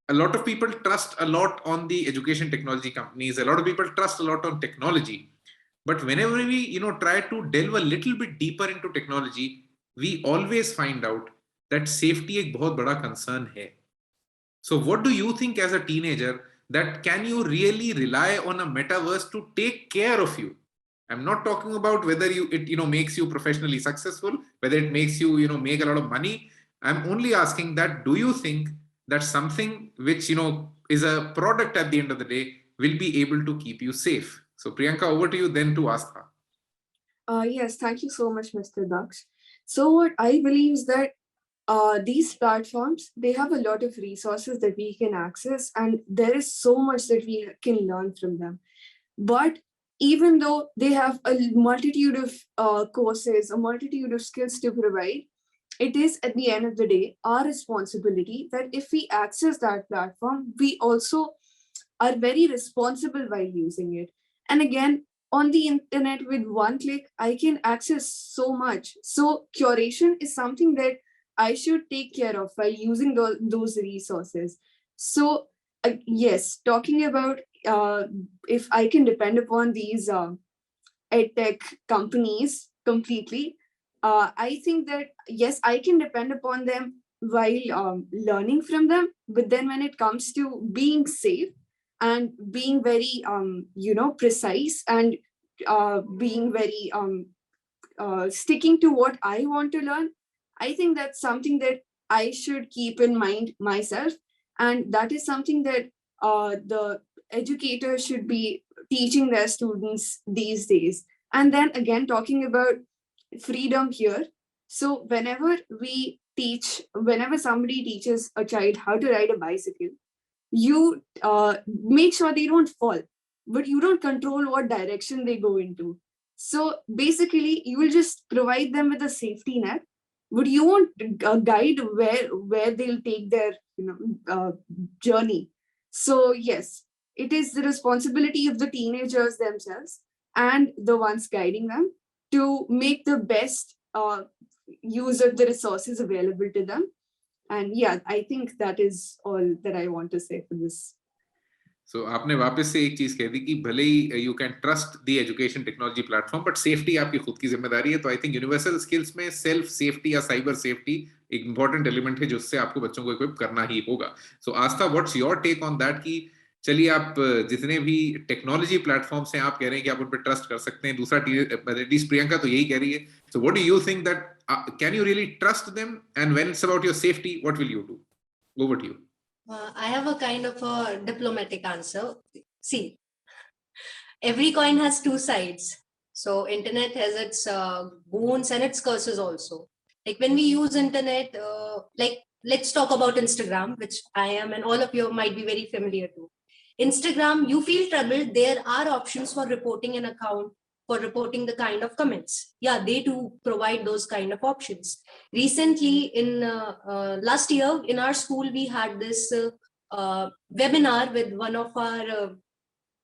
A lot of people trust a lot on the education technology companies. A lot of people trust a lot on technology. But whenever we, try to delve a little bit deeper into technology, we always find out that safety एक बहुत बड़ा concern है. So what do you think as a teenager, that can you really rely on a metaverse to take care of you? I'm not talking about whether it makes you professionally successful, whether it makes you make a lot of money. I'm only asking that, do you think that something which is a product at the end of the day will be able to keep you safe? So Priyanka, over to you, then to Astha. Yes, thank you so much, Mr. Daksh. So what I believe is that these platforms, they have a lot of resources that we can access, and there is so much that we can learn from them. But even though they have a multitude of courses, a multitude of skills to provide, it is at the end of the day our responsibility that if we access that platform, we also are very responsible while using it. And again, on the internet, with one click, I can access so much. So curation is something that I should take care of by using those resources. So yes, talking about if I can depend upon these edtech companies completely, I think that yes, I can depend upon them while learning from them. But then when it comes to being safe and being very precise and being very sticking to what I want to learn, I think that's something that I should keep in mind myself. And that is something that the educators should be teaching their students these days. And then again, talking about freedom here. So whenever somebody teaches a child how to ride a bicycle, you make sure they don't fall, but you don't control what direction they go into. So basically, you will just provide them with a safety net, but you won't guide where they'll take their journey. So yes, it is the responsibility of the teenagers themselves and the ones guiding them to make the best use of the resources available to them. And yeah, I think that is all that I want to say for this. So आपने वापस से एक चीज कह दी कि भले ही you can trust the education technology platform, but safety आपकी खुद की जिम्मेदारी है. तो I think universal skills में self safety या cyber safety एक important element है जिससे आपको बच्चों को equip करना ही होगा. So Astha, what's your take on that? कि चलिए आप जितने भी टेक्नोलॉजी प्लेटफॉर्म्स हैं आप कह रहे हैं कि आप उन पर ट्रस्ट कर सकते हैं, दूसरा एटलीस्ट प्रियंका तो यही कह रही है. So what do you think that can you really trust them, and when it's about your safety, what will you do? Over to you. I have a kind of a diplomatic answer. See, every coin has two sides. So internet has its boons and its curses also. Like when we use internet, let's talk about Instagram, which I am and all of you might be very familiar to. Instagram, you feel troubled, there are options for reporting an account, for reporting the kind of comments. Yeah, they do provide those kind of options. Recently, in last year, in our school, we had this webinar with one of our,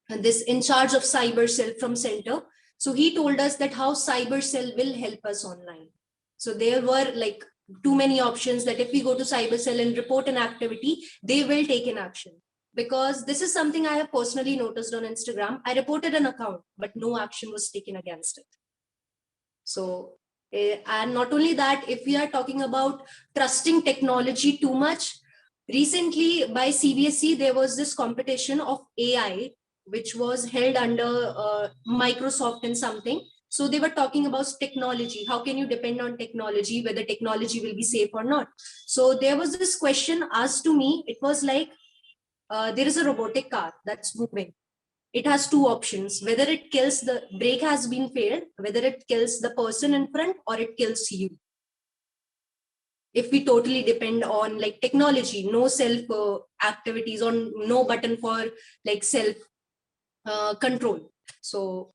this in charge of cyber cell from center. So he told us that how cyber cell will help us online. So there were like too many options that if we go to cyber cell and report an activity, they will take an action. Because this is something I have personally noticed on Instagram. I reported an account, but no action was taken against it. So, and not only that, if we are talking about trusting technology too much, recently by CBSE, there was this competition of AI, which was held under Microsoft and something. So they were talking about technology. How can you depend on technology, whether technology will be safe or not? So there was this question asked to me. It was like, there is a robotic car that's moving. It has two options, whether it kills the brake has been failed, whether it kills the person in front or it kills you. If we totally depend on like technology, no self activities, on no button for like self control. So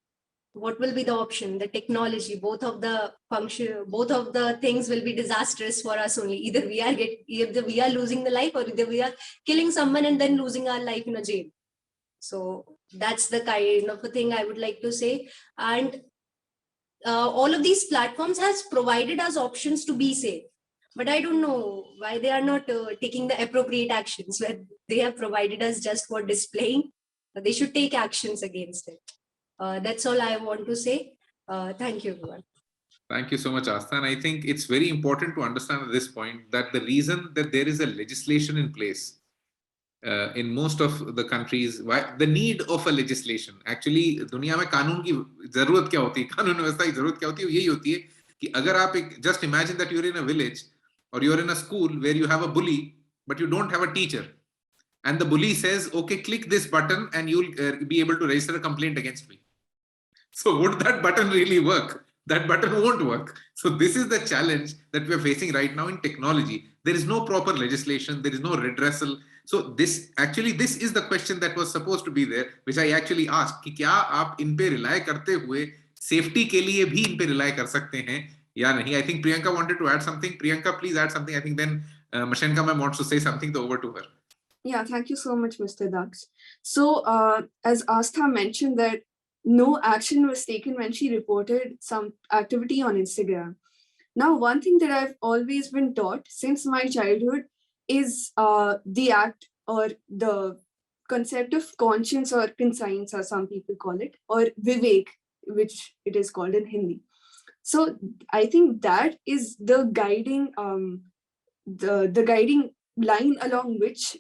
what will be the option? The technology, both of the function, both of the things will be disastrous for us only. Either we are losing the life, or either we are killing someone and then losing our life in a jail. So that's the kind of a thing I would like to say. And all of these platforms has provided us options to be safe. But I don't know why they are not taking the appropriate actions where they have provided us just for displaying. They should take actions against it. That's all I want to say. Thank you, everyone. Thank you so much, Astha. And I think it's very important to understand at this point that the reason that there is a legislation in place in most of the countries, why the need of a legislation, actually दुनिया में कानून की जरूरत क्या होती है, कानून व्यवस्था की जरूरत क्या होती है, यही होती है कि अगर आप एक just imagine that you're in a village or you're in a school where you have a bully but you don't have a teacher, and the bully says, okay, click this button and you'll be able to register a complaint against me. So would that button really work? That button won't work. So this is the challenge that we're facing right now in technology. There is no proper legislation, there is no redressal. So this is the question that was supposed to be there, which I actually asked कि क्या आप इन पे rely करते हुए safety के लिए भी इन पे rely कर सकते हैं या नहीं? I think Priyanka wanted to add something. Priyanka, please add something. I think then Mashenka ma'am wants to say something. So over to her. Yeah, thank you so much, Mr. Daksh. So as Astha mentioned that no action was taken when she reported some activity on Instagram. Now, one thing that I've always been taught since my childhood is the act or the concept of conscience or conscience, as some people call it, or vivek, which it is called in Hindi. So I think that is the guiding the guiding line along which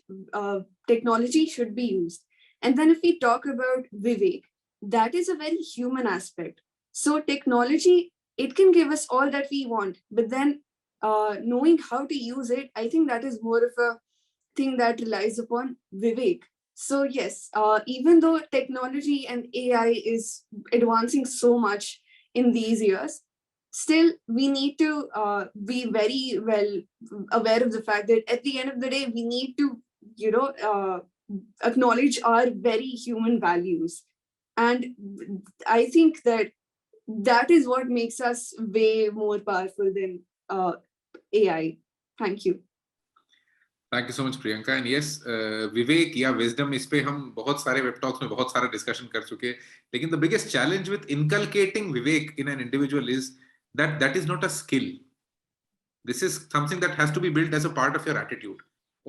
technology should be used. And then if we talk about vivek, that is a very human aspect. So technology, it can give us all that we want, but then knowing how to use it, I think that is more of a thing that relies upon vivek. So yes, even though technology and AI is advancing so much in these years, still we need to be very well aware of the fact that at the end of the day, we need to, acknowledge our very human values. And I think that is what makes us way more powerful than AI. Thank you. Thank you so much, Priyanka. And yes, Vivek या wisdom, इस पे हम बहुत सारे web talks में बहुत सारा discussion कर चुके. लेकिन the biggest challenge with inculcating Vivek in an individual is that is not a skill. This is something that has to be built as a part of your attitude.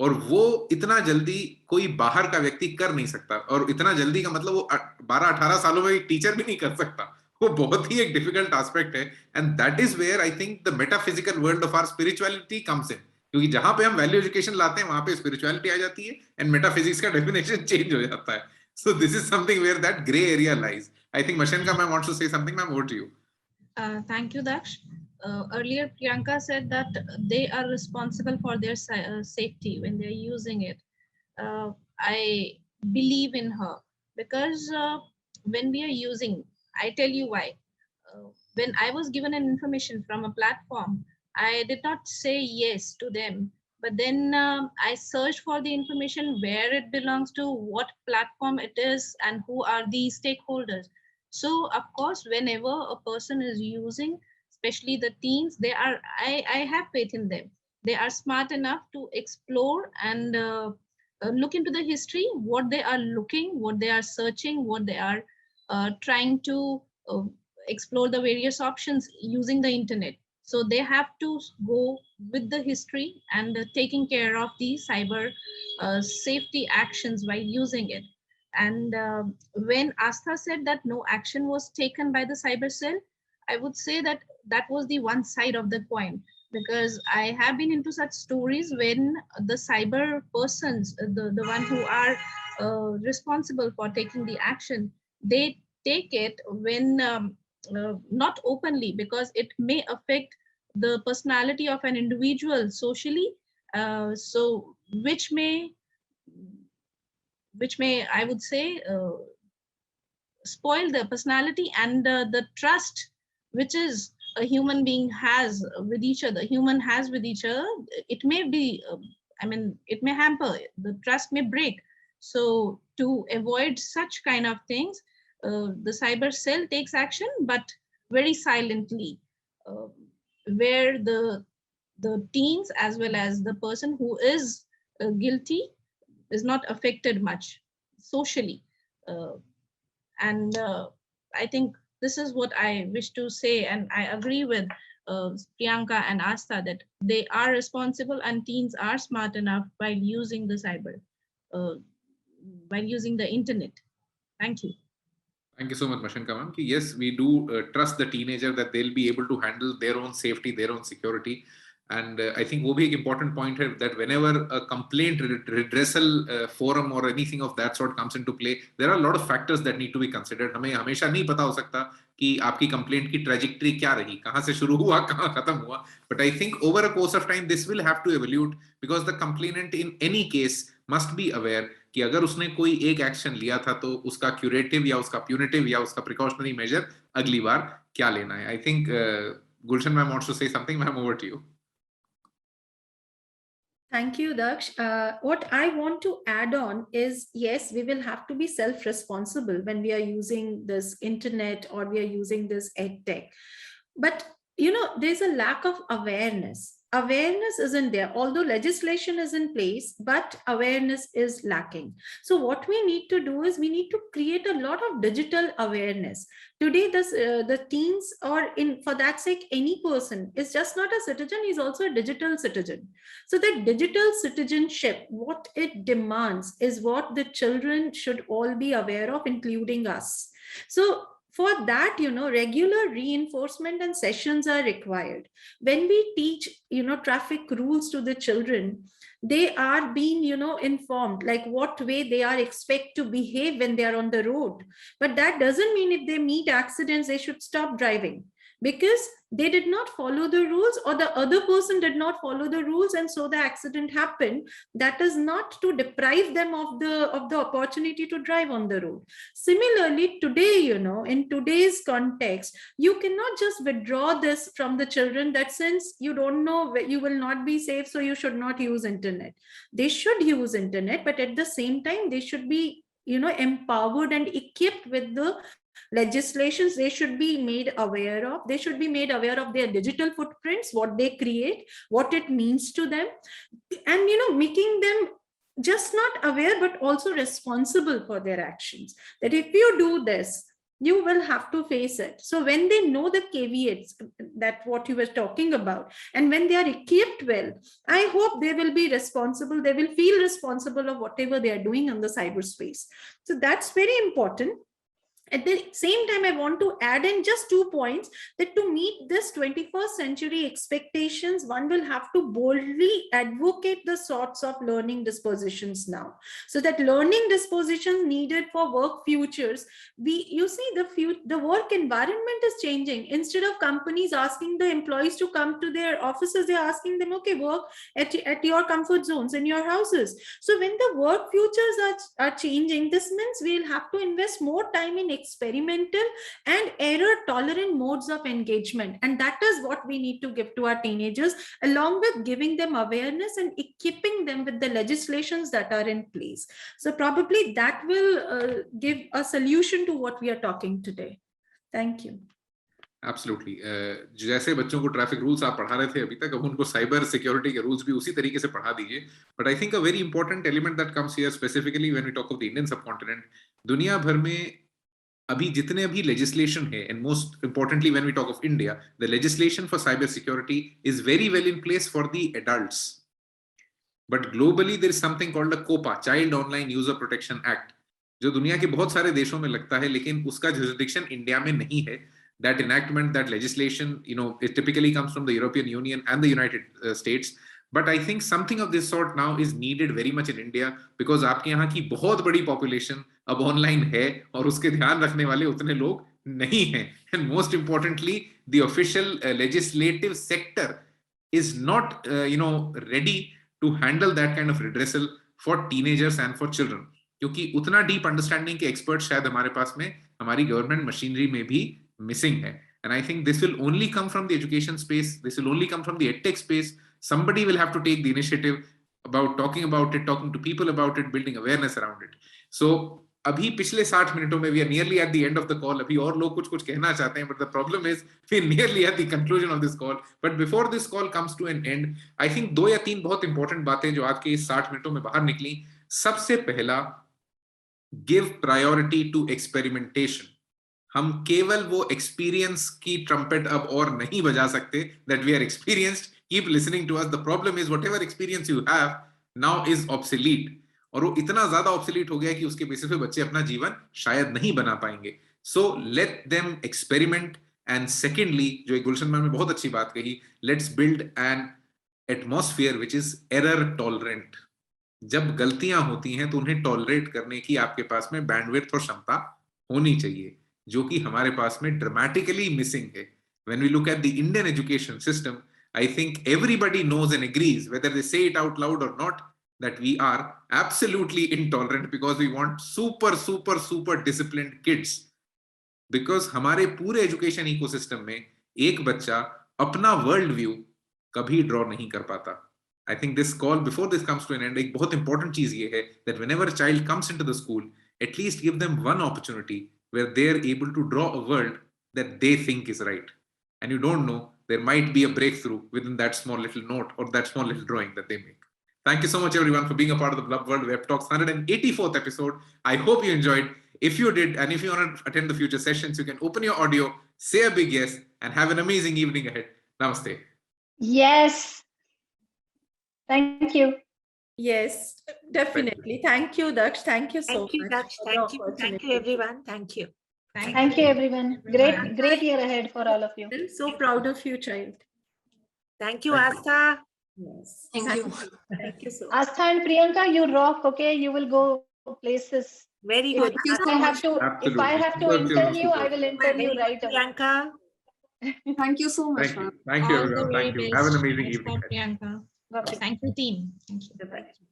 और वो इतना जल्दी कोई बाहर का व्यक्ति कर नहीं सकता. और इतना जल्दी का मतलब वो 12-18 सालों में एक टीचर भी नहीं कर सकता. वो बहुत ही एक difficult aspect है. And that is where I think the metaphysical world of our spirituality comes in. क्योंकि जहां पे हम वैल्यू एजुकेशन लाते हैं वहां पे स्पिरिचुअलिटी आ जाती है एंड मेटाफिजिक्स का डेफिनेशन चेंज हो जाता है. So this is something where that grey area lies. I think Mashenka ma'am wants to say something. Ma'am, over to you. Thank you, Daksh. Earlier, Priyanka said that they are responsible for their safety when they're using it. I believe in her because when we are using, I tell you why. When I was given an information from a platform, I did not say yes to them, but then I searched for the information, where it belongs to, what platform it is, and who are the stakeholders. So of course, whenever a person is using, especially the teens, I have faith in them. They are smart enough to explore and look into the history, what they are looking, what they are searching, what they are trying to explore the various options using the internet. So they have to go with the history and taking care of the cyber safety actions while using it. And when Astha said that no action was taken by the cyber cell, I would say that that was the one side of the coin, because I have been into such stories when the cyber persons, the one who are responsible for taking the action, they take it when not openly, because it may affect the personality of an individual socially. So which may I would say spoil the personality and the trust which is a human being has with each other, human has with each other. It may be it may hamper, the trust may break. So to avoid such kind of things, the cyber cell takes action, but very silently, where the teens as well as the person who is guilty is not affected much socially. And I think this is what I wish to say, and I agree with Priyanka and Astha that they are responsible and teens are smart enough while using the cyber, while using the internet. Thank you. Thank you so much, Mashanka ma'am. Yes, we do trust the teenager that they'll be able to handle their own safety, their own security. And I think वो भी एक important point है that whenever a complaint redressal forum or anything of that sort comes into play, there are a lot of factors that need to be considered. हमें हमेशा नहीं पता हो सकता कि आपकी complaint की trajectory क्या रही, कहाँ से शुरू हुआ, कहाँ खत्म हुआ. But I think over a course of time, this will have to evolve, because the complainant in any case must be aware कि अगर उसने कोई एक एक्शन लिया था तो उसका क्यूरेटिव या उसका प्यूनिटिव या उसका प्रिकॉशनरी मेजर अगली बार क्या लेना है. I think Gulshan ma'am wants to say something. Ma'am, over to you. Thank you, Daksh. What I want to add on is, yes, we will have to be self-responsible when we are using this internet or we are using this EdTech. But, you know, there's a lack of awareness. Awareness isn't there, although legislation is in place, but awareness is lacking. So what we need to do is we need to create a lot of digital awareness. Today, the teens, or for that sake, any person is just not a citizen, he's also a digital citizen. So that digital citizenship, what it demands is what the children should all be aware of, including us. So for that, you know, regular reinforcement and sessions are required. When we teach, you know, traffic rules to the children, they are being, you know, informed like what way they are expect to behave when they are on the road. But that doesn't mean if they meet accidents, they should stop driving, because they did not follow the rules or the other person did not follow the rules, and so the accident happened. That is not to deprive them of the opportunity to drive on the road. Similarly, today, you know, in today's context, you cannot just withdraw this from the children that since you don't know, you will not be safe, so you should not use internet. They should use internet, but at the same time, they should be, you know, empowered and equipped with the legislations. They should be made aware of. They should be made aware of their digital footprints, what they create, what it means to them, and, you know, making them just not aware but also responsible for their actions. That if you do this, you will have to face it. So when they know the caveats, that what you were talking about, and when they are equipped well, I hope they will be responsible. They will feel responsible of whatever they are doing on the cyberspace. So that's very important. At the same time, I want to add in just 2 points, that to meet this 21st century expectations, one will have to boldly advocate the sorts of learning dispositions now. So that learning dispositions needed for work futures, you see the work environment is changing. Instead of companies asking the employees to come to their offices, they're asking them, okay, work at your comfort zones in your houses. So when the work futures are changing, this means we'll have to invest more time in experimental and error tolerant modes of engagement, and that is what we need to give to our teenagers, along with giving them awareness and equipping them with the legislations that are in place. So probably that will give a solution to what we are talking today. Thank you. Absolutely. जैसे बच्चों को traffic rules आप पढ़ा रहे थे अभी तक, अब उनको साइबर सिक्योरिटी के रूल्स भी उसी तरीके से पढ़ा दीजिए. But I think a very important element that comes here specifically when we talk of the Indian subcontinent, दुनिया भर में अभी जितने भी legislation है, and most importantly when we talk of India, the legislation for cyber security is very well in place for the adults. But globally there is something called a COPA, Child Online User Protection Act, जो दुनिया के बहुत सारे देशों में लगता है, लेकिन उसका jurisdiction इंडिया में नहीं है. That enactment, that legislation, it typically comes from the European Union and the United States. But I think something of this sort now is needed very much in India, because आपके यहाँ की बहुत बड़ी population अब online है और उसके ध्यान रखने वाले उतने लोग नहीं हैं. And most importantly, the official legislative sector is not, ready to handle that kind of redressal for teenagers and for children. क्योंकि उतना deep understanding के experts शायद हमारे पास में हमारी government machinery में भी missing hai. And I think this will only come from the education space. This will only come from the edtech space. Somebody will have to take the initiative about talking about it, talking to people about it, building awareness around it. So अभी पिछले 60 मिनटों में we are nearly at the end of the call. अभी और लोग कुछ कहना चाहते हैं, but the problem is we are nearly at the conclusion of this call. But before this call comes to an end, I think 2 या 3 बहुत important बातें जो आज के इस 60 मिनटों में बाहर निकली. सबसे पहला, give priority to experimentation. हम केवल वो एक्सपीरियंस की ट्रम्पेट अब और नहीं बजा सकते, that we are experienced, keep listening to us. The problem is whatever experience you have now is obsolete. और वो इतना ज्यादा obsolete हो गया कि उसके बेसिस पे बच्चे अपना जीवन शायद नहीं बना पाएंगे. So let them experiment. And secondly, जो गुलशन मैम ने बहुत अच्छी बात कही, let's build an atmosphere which is error tolerant. जब गलतियां होती हैं तो उन्हें टॉलरेट करने की आपके पास में बैंडविड्थ और क्षमता होनी चाहिए, जो कि हमारे पास में dramatically missing है. When we look at the Indian education system, I think everybody knows and agrees, whether they say it out loud or not, that we are absolutely intolerant because we want super disciplined kids. Because हमारे पूरे education ecosystem में एक बच्चा अपना world view कभी draw नहीं कर पाता. I think this call, before this comes to an end, एक बहुत important चीज ये है that whenever a child comes into the school, at least give them one opportunity where they're able to draw a world that they think is right. And you don't know, there might be a breakthrough within that small little note or that small little drawing that they make. Thank you so much everyone for being a part of the Blub World Web Talks 184th episode. I hope you enjoyed. If you did, and if you want to attend the future sessions, you can open your audio, say a big yes, and have an amazing evening ahead. Namaste. Yes. Thank you. Yes, definitely. Thank you, Daksh. Thank you so Thank you, much. Daksh. for the Thank you. Thank opportunity. you, everyone. Thank you. Thank you, everyone. Great year ahead for all of you. I'm so proud of you, child. Thank you, Astha. Yes. Thank you. Thank you so much. Astha and Priyanka, you rock. Okay, you will go places. Very If good. I have to Absolutely. interview, I will interview Very right good, away. Priyanka. Thank you so much, Thank you. ma'am. Thank you All the everyone. very Thank you. best. Have an amazing Thanks evening for ahead. Priyanka. Bye-bye. Thank you, team. Thank you. Bye-bye.